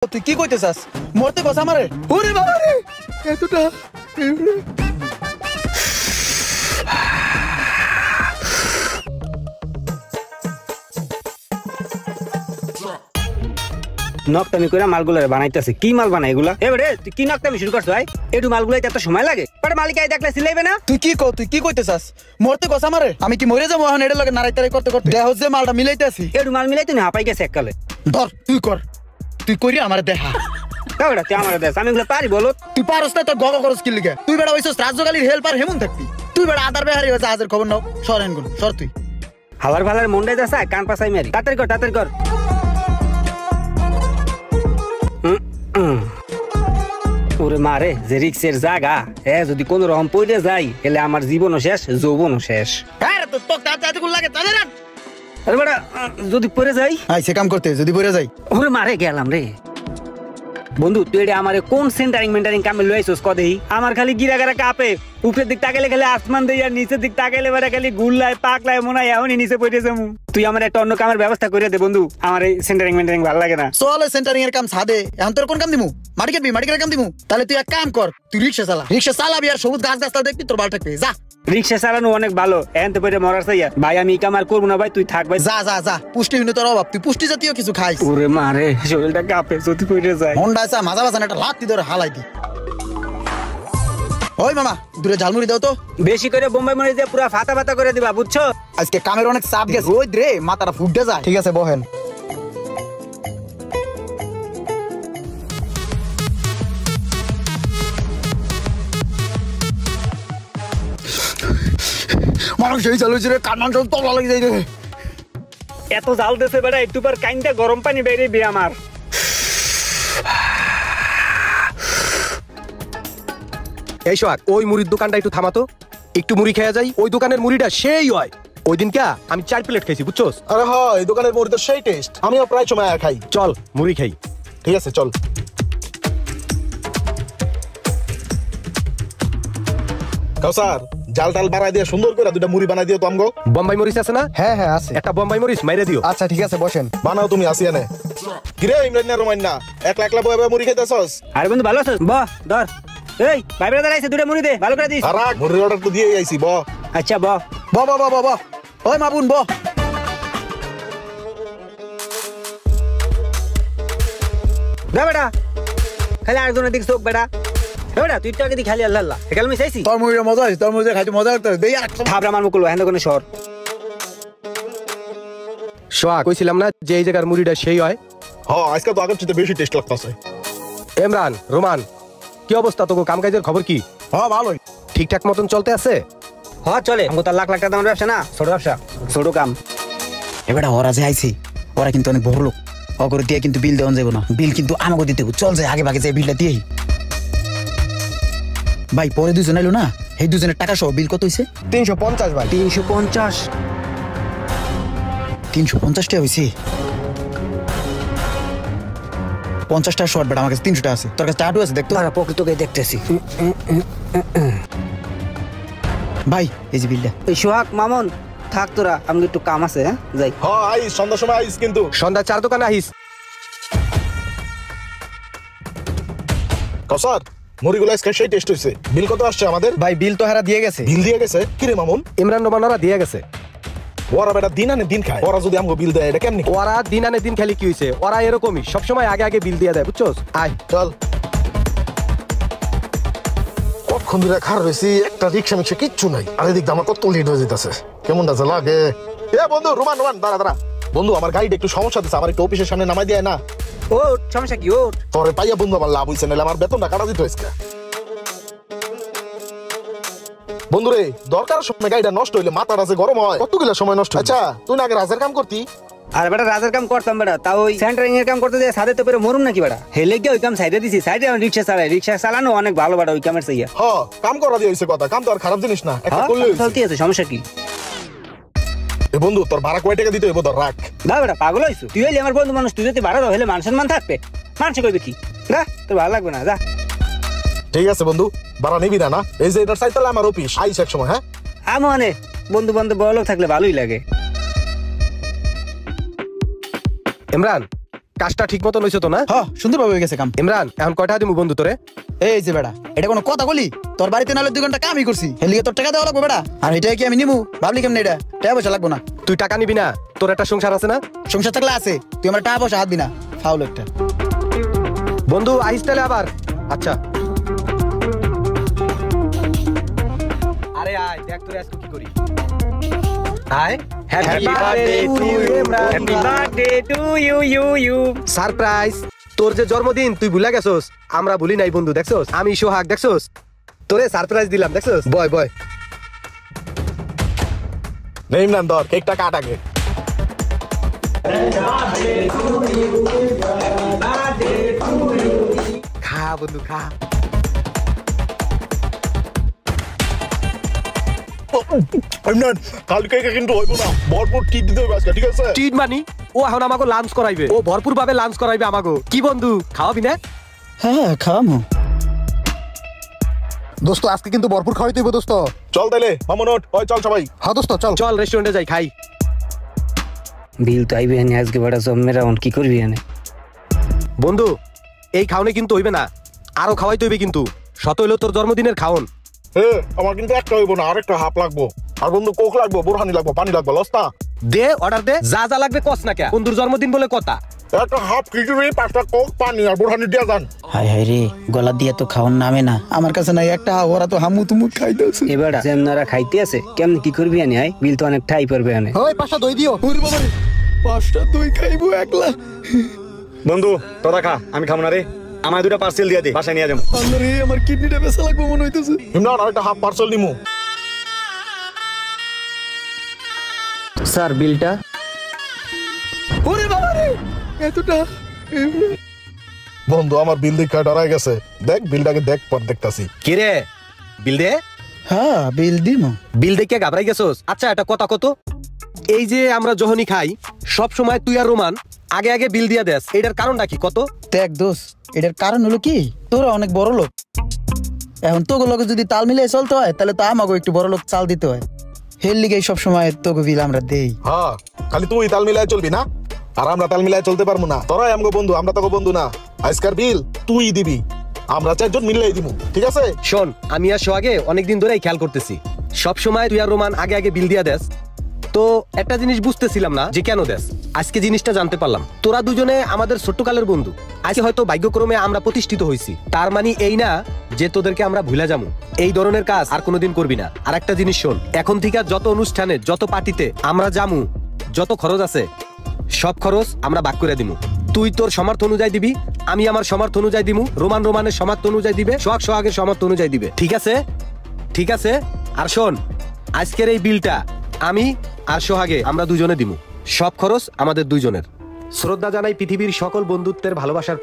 তুই কি কইতেছাস? মরতে কস আমারে? ওরে বাবা রে, এতটা নকটামি করে মালগুলো বানাইতেছে। কি মাল বানাই এগুলা? এবারে তুই কি নকটামি শুরু করছ ভাই? একটু মালগুলাই এত সময় লাগে? পরে মালিক আই দেখলে সিলাইবে না? তুই কি কইতেছাস? মরতে কস আমারে? আমি কি মরে যাবো এখন? এটা লাগে নারাইতারাই করতে করতে দেহ যে মালটা মিলাইতেছি। একটু মাল মিলাই তুই হাঁপাই গেছে এককালে। ধর তুই কর, তুই করি আমার দেখা। তাহলে তুই আমার দেশ, আমি এগুলো পারি বলো? তুই পারস না, তোর গগ করস কি লিগে? তুই বেড়া হইছস রাজ্যকালীর হেল্পার হেমন থাকবি। তুই বেড়া আদার বেহারি হইছে, আজের খবর নাও। সর হেন গুন, সর তুই। হাওয়ার ভালার মন্ডাই যাচ্ছে, কান পাসাই মারি। তাড়াতাড়ি কর, তাড়াতাড়ি কর। ওরে মারে যে রিক্সের জায়গা, যদি কোন রকম পড়ে যাই এলে আমার জীবনও শেষ, যৌবনও শেষ। আরে তো তোক তাতে গুলো লাগে তাদের রাত। আরে বেটা যদি পড়ে যাই? আইছে কাম করতে, যদি পড়ে যাই। ওরে মারে গেলাম রে। বন্ধু তুই এটা আমারে কোন সেন্টারিং মেন্টারিং কামে লইছস কদেই? আমার খালি গিরাগারা কাপে, উপরের দিক তাকাইলে খালি আসমান দেই, আর নিচের দিক তাকাইলে বেটা খালি গুল্লায় পাকলায় মনে হয় এখনই নিচে পড়ে যাবো। তুই আমার একটা অন্য কামের ব্যবস্থা করে দে বন্ধু, আমার এই সেন্টারিং মেন্টারিং ভালো লাগে না। চল সেন্টারিং এর কাম ছাদে। এখন তোর কোন কাম দিমু? মাটি কাটবি কাম দিমু? তাহলে তুই এক কাম কর, তুই রিক্সা চালাবি আর সবুজ গাছ গাছটা দেখবি, তোর ভালো থাকবে। যা, রিক্সা চালানো অনেক ভালো, এখন তো পরে মরার চাইয়া। ভাই আমি কাম আর করবো না ভাই, তুই থাক ভাই। যা যা যা, পুষ্টিহীনতার অভাব, তুই পুষ্টি জাতীয় কিছু খাইস। ওরে মারে শরীরটা কাঁপে, যদি পড়ে যায়। হন্ডা চা মাজা বাজান একটা লাত্তি ধরে হালাই দি। ওই মামা দূরে ঝালমুড়ি দাও তো। বেশি করে বোম্বাই মরে দিয়ে পুরো ফাতা ফাতা করে দিবা, বুঝছো? আজকে কামের অনেক চাপ গেছে, ওই রে মাথাটা ফুটে যায়। ঠিক আছে বহেন। মানুষ সেই চালু রে, কান্নান সব তলা লেগে যাই রে। এত জাল দেশে বেড়া, একটু পর কাইন্দা গরম পানি বেড়ে বে আমার। এই সোহাগ, ওই মুড়ির দোকানটা একটু থামাতো, একটু মুড়ি খেয়ে যাই। ওই দোকানের মুড়িটা সেই হয়। ওই দিন কে আমি 4 প্লেট খাইছি, বুঝছোস? আরে হয়, এই দোকানের মুড়ি তো সেই টেস্ট, আমিও প্রায় সময় খাই। চল মুড়ি খাই। ঠিক আছে চল। কাউসার, জাল টাল বাড়াই দিয়ে সুন্দর করে দুটা মুড়ি বানাই দিও তো আমগো। বোম্বাই মরিচ আছে না? হ্যাঁ হ্যাঁ আছে। একটা বোম্বাই মরিচ মাইরে দিও। আচ্ছা ঠিক আছে বসেন। বানাও তুমি, আসি এনে। কিরে ইমরান না রোমান না, একলা একলা বয়ে বয়ে মুড়ি খাইতেছস? আরে বন্ধু ভালো আছিস? বাহ ধর। এই ভাই ব্রাদার আইছে, দুটো মুড়ি দে, ভালো করে দিস। আর মুড়ির অর্ডার তো দিয়ে আইছি, ব। আচ্ছা বাহ বাহ বাহ বাহ বাহ। ওই মাবুন বাহ। দে বেটা, খালি আরেকজনের দিক চোখ বেটা। বেটা তুই তো আগে দি খালি আল্লাহ আল্লাহ একাল আমি চাইছি। তোর মুড়ির মজা আছে, তোর মুড়ি খাইতে মজা করতে দেই আর থাবরা আমার মুকুল হেন কোনো শহর। সোহাগ, কইছিলাম না যে এই জায়গার মুড়িটা সেই হয়। হ্যাঁ আজকে তো আগের চেয়ে বেশি টেস্ট লাগতেছে। ইমরান, রোমান, কি অবস্থা? তোকে কাম কাজের খবর কি? হ্যাঁ ভালোই, ঠিকঠাক মতন চলতে আছে? হ্যাঁ চলে, আমি তো লাখ লাখ টাকা দামের ব্যবসা না, ছোট ব্যবসা, ছোট কাম। এবারে ওরা যে আইছে, ওরা কিন্তু অনেক বড় লোক। অগর দিয়ে কিন্তু বিল দেওয়া যাবে না, বিল কিন্তু আমাকে দিতে হবে। চল যাই আগে ভাগে যাই বিলটা দিয়েই। ভাই পরে দুজন আইলো না, এই দুজনের টাকা সহ বিল কত হয়েছে? 350 ভাই। 350? 350 টাকা হয়েছে। 50 টাকা শর্ট, বেটা আমার কাছে 300 টাকা আছে। তোর কাছে টাকা আছে দেখতো? তারা পকেট তোকে দেখতেছি। ভাই এই যে বিলটা। এই সোহাগ মামন থাক তোরা, আমি একটু কাম আছে, হ্যাঁ যাই। হ্যাঁ আইস, সন্ধ্যার সময় আইস কিন্তু। সন্ধ্যা 4 দোকানে আহিস। কাউসার, মুড়িগুলো আজকে সেই টেস্ট হইছে। বিল কত আসছে আমাদের? ভাই বিল তো হারা দিয়ে গেছে। বিল দিয়ে গেছে? কিরে মামুন, ইমরান রোমান ওরা দিয়ে গেছে। ওরা বেটা দিন আনে দিন খায়, ওরা যদি আমগো বিল দেয় এটা কেমনি? ওরা দিন আনে দিন খালি কি হইছে, ওরা এরকমই সবসময় আগে আগে বিল দিয়ে দেয়, বুঝছোস? আয় চল। কতক্ষণ ধরে খার রয়েছি, একটা রিক্সা মিক্সা কিচ্ছু নাই। আর এদিক আমার কত লেট হয়ে যেতেছে, কেমন আছে লাগে। এ বন্ধু, রোমান রোমান দাঁড়া দাঁড়া। বন্ধু আমার গাড়িটা একটু সমস্যা দিচ্ছে, আমার একটু অফিসের সামনে নামাই দেয় না? ওট সমস্যা কি ওট? তোরে পাইয়া বন্ধু আমার লাভ হইছে, নাহলে আমার বেতনটা কাটা দিত হয়েছে। বন্ধু রে, দরকার সময় গাড়িটা নষ্ট হইলে মাথাটা যে গরম হয়, কতগুলা সময় নষ্ট। আচ্ছা তুই না আগে রাজের কাম করতি? আর বেটা রাজের কাম করতাম বেটা, তাও ওই সেন্টারিং এর কাম করতে যায় সাথে তো পেরে মরুম নাকি বেটা। হেলে গিয়ে ওই কাম সাইডে দিছি, সাইডে আমি রিক্সা চালাই। রিক্সা চালানো অনেক ভালো বেটা, ওই কামের চাইয়া। হ কাম করা দিয়ে হইছে কথা, কাম তো আর খারাপ জিনিস না, একটা করলে হইছে। চলতে আছে, সমস্যা কি? এ বন্ধু তোর ভাড়া কয় টাকা দিতে হইব? তোর রাখ। না বেটা পাগল হইছো তুই? হইলে আমার বন্ধু মানুষ, তুই যদি ভাড়া দাও হলে মান সম্মান থাকবে। মানুষ কইবে কি? যা, তোর ভালো লাগবে না, যা। ঠিক আছে বন্ধু, ভাড়া নিবি না? না এই যে এটার সাইকেল আমার অফিস, আইস এক সময়। হ্যাঁ আমি অনেক বন্ধু বান্ধব বড় লোক থাকলে ভালোই লাগে। ইমরান, কাজটা ঠিক মতো লইছো তো না? হ সুন্দরভাবে হয়ে গেছে কাম। ইমরান এখন কয়টা দিমু বন্ধু তোরে? এই যে বেড়া, এটা কোনো কথা বলি? তোর বাড়িতে নাহলে 2 ঘন্টা কামই করছি, হেলিকে তোর টাকা দেওয়া লাগবে বেড়া। আর এটা কি আমি নিমু? ভাবলি কেমন? এটা টাকা পয়সা লাগবো না। তুই টাকা নিবি না? তোর একটা সংসার আছে না? সংসার থাকলে আছে, তুই আমার টাকা পয়সা হাত দিনা। ফাউল একটা। বন্ধু আইস তাহলে আবার। আচ্ছা আরে আয় দেখ তোরে আজকে কি করি। আয় happy birthday to you Imran. Happy birthday to you you you. Surprise. তোর যে জন্মদিন তুই ভুলা গেছস, আমরা ভুলি নাই বন্ধু। দেখছস আমি সোহাগ, দেখছস তোরে সারপ্রাইজ দিলাম, দেখছস। বয় বয় নেই ইমরান, ধর কেকটা কাট আগে। খা বন্ধু খা। ইমরান কালকে কিন্তু হইব না, ভরপুর ট্রিট দিতে হবে আজকে, ঠিক আছে? ট্রিট মানি? ও এখন আমাকে লাঞ্চ করাইবে, ও ভরপুর ভাবে লাঞ্চ করাইবে আমাকে। কি বন্ধু খাওয়াবি না? হ্যাঁ খাওয়ামো। দোস্ত আজকে কিন্তু ভরপুর খাওয়াইতে হইব দোস্ত। চল তাইলে মামুন ওঠ, ওই চল সবাই। হ্যাঁ দোস্ত চল। চল রেস্টুরেন্টে যাই খাই। বিল তো আইবে না আজকে, বড় সব মেরা কি করবি এনে? বন্ধু এই খাওনে কিন্তু হইবে না, আরো খাওয়াইতে হইবে কিন্তু। শত হইলো তোর জন্মদিনের খাওন। আমার কিন্তু একটা হইব না, আরেকটা হাফ লাগবো। আর বন্ধু কোক লাগবো, বোরহানি লাগবো, পানি লাগবো, লস্তা দে অর্ডার দে, যা যা লাগবে কস না কে। বন্ধুর জন্মদিন বলে কথা। একটা হাফ খিচুড়ি, 5টা কোক, পানি আর বোরহানি দিয়া যান। হাই হাই রে, গলা দিয়ে তো খাওয়ার নামে না। আমার কাছে নাই একটা, ওরা তো হামু তুমু খাইতেছে। এবার যেমনারা খাইতে আছে কেমন কি করবি এনে? আয় বিল তো অনেক ঠাই পড়বে এনে। ওই 5টা দই দিও। ওরে বাবা রে, 5টা দই খাইবো একলা? বন্ধু তোরা খা, আমি খাবো না রে। আমার 2টা পার্সেল দিয়ে দে, বাসায় নিয়ে যাবো। আল্লাহ রে, আমার কিডনিটা বেচা লাগবে মনে হইতেছে। ইমরান আরেকটা হাফ পার্সেল নিমু। স্যার বিলটা। ওরে বাবা রে, এতটা? বন্ধু আমার বিল দেখে ডরাই গেছে। দেখ বিলটাকে, দেখ পর দেখতাছি। কি রে বিল দে। হ্যাঁ বিল দিমু। বিল দেখে ঘাবড়াই গেছস? আচ্ছা এটা কথা কত, এই যে আমরা যখনই খাই সব সময় তুই আর রোমান আগে আগে বিল দিয়া দেস, এটার কারণটা কি কত? দেখ দোষ, এটার কারণ হলো কি, তোরা অনেক বড় লোক। এখন তোকে লোকে যদি তাল মিলিয়ে চলতে হয়, তাহলে তো আমাকে একটু বড় লোক চাল দিতে হয়। হের লিগে সব সময় তোকে বিল আমরা দেই। হ্যাঁ খালি তুই তাল মিলাই চলবি না, আর আমরা তাল মিলাই চলতে পারবো না। তোরাই আমগো বন্ধু, আমরা তোকে বন্ধু না। আজকের বিল তুই দিবি, আমরা 4জন মিলাই দিমু, ঠিক আছে? শোন আমি আর সোহাগে অনেকদিন ধরেই খেয়াল করতেছি, সব সময় তুই আর রোমান আগে আগে বিল দিয়া দেস। তো একটা জিনিস বুঝতেছিলাম না যে কেন দেস। আজকে জিনিসটা জানতে পারলাম, তোরা দুজনে আমাদের ছোট্টকালের বন্ধু। আজকে হয়তো ভাগ্যক্রমে আমরা প্রতিষ্ঠিত হইছি, তার মানে এই না যে তোদেরকে আমরা ভুলে যাবো। এই ধরনের কাজ আর কোনোদিন করবি না। আর একটা জিনিস শোন, এখন থেকে যত অনুষ্ঠানে, যত পার্টিতে আমরা যামু, যত খরচ আছে সব খরচ আমরা ভাগ করে দিমু। তুই তোর সামর্থ্য অনুযায়ী দিবি, আমি আমার সামর্থ্য অনুযায়ী দিমু, রোমান রোমানের সামর্থ্য অনুযায়ী দিবে, সোহাগ সোহাগের সামর্থ্য অনুযায়ী দিবে। ঠিক আছে? ঠিক আছে। আর শোন, আজকের এই বিলটা আমি আর সোহাগে আমরা দুজনে দিমু, সব খরচ আমাদের দুইজনের। শ্রদ্ধা জানাই পৃথিবীর সকল বন্ধুত্বের ভালোবাসার